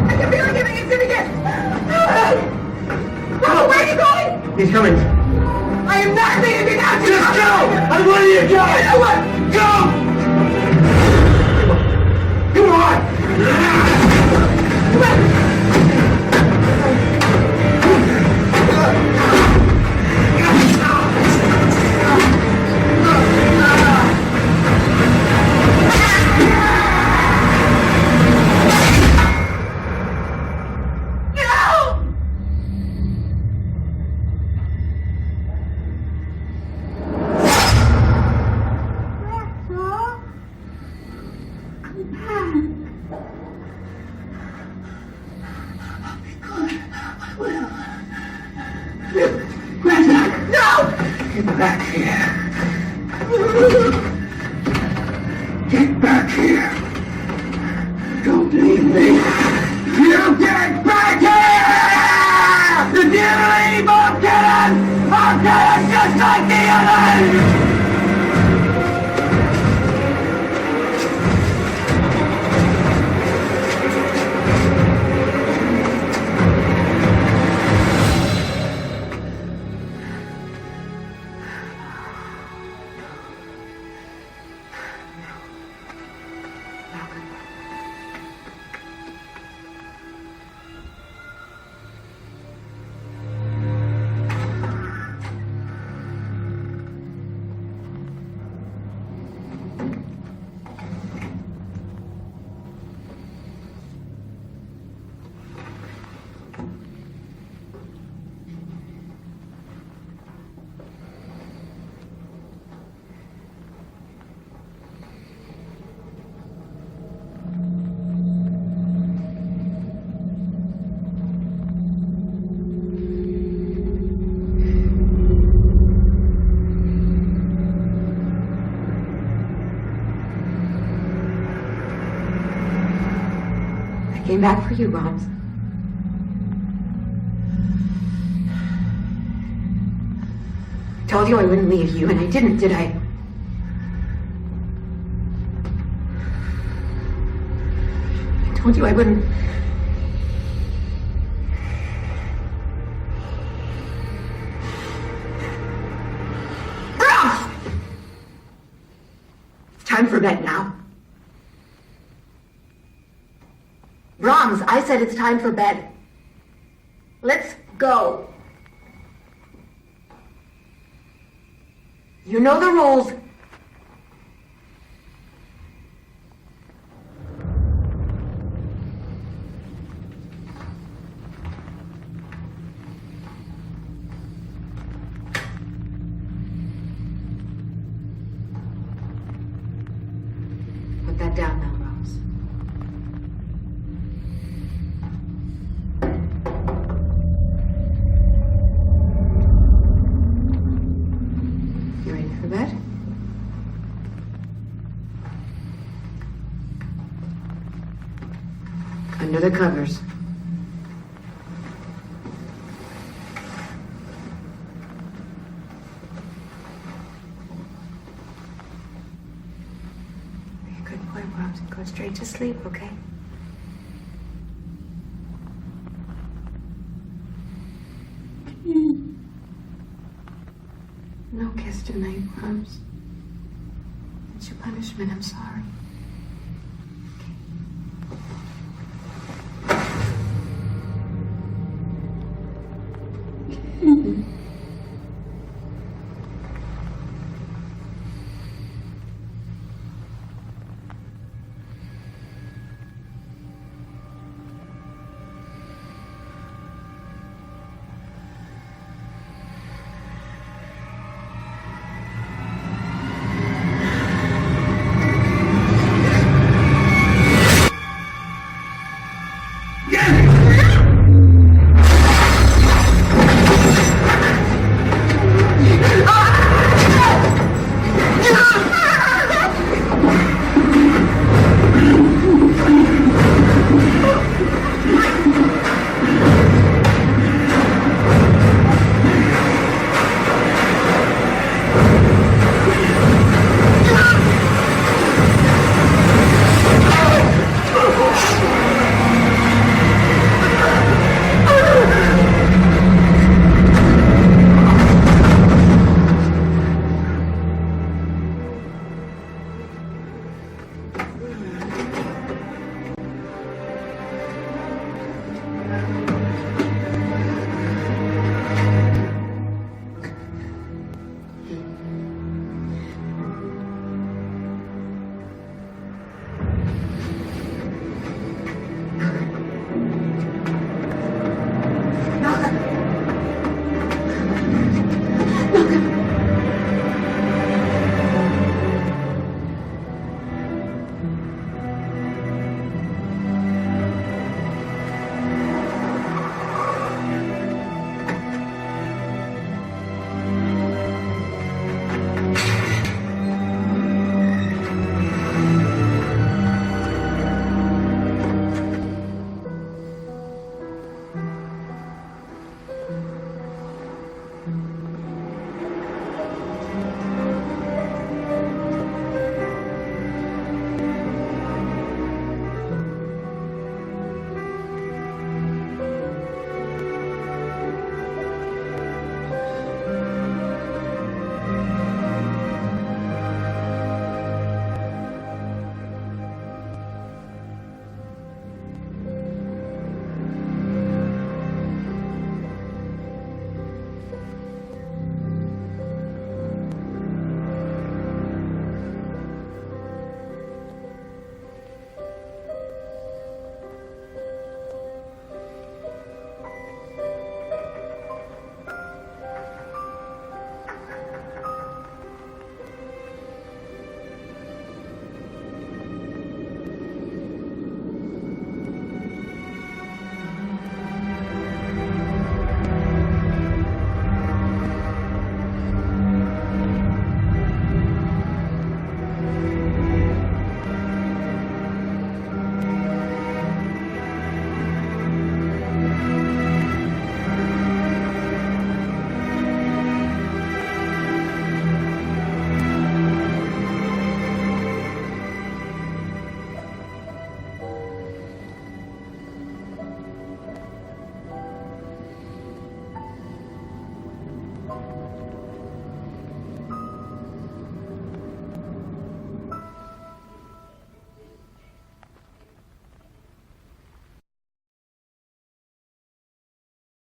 I can feel it giving it to me again. Robert, where are you going? He's coming. I am not leaving you now. Just go! I'm letting you go! You know what? Go! Come on! Get back here. Get back here. Don't leave me. You get back here! If you leave, I'll get it just like the others! I came back for you, Roms. I told you I wouldn't leave you, and I didn't, did I? I told you I wouldn't. Roms! It's time for bed now. Brahms, I said it's time for bed. Let's go. You know the rules. Put that down now, Brahms. Bed? Under the covers. Be a good boy, Roms, and go straight to sleep, okay? No kiss tonight, Roms. It's your punishment, I'm sorry.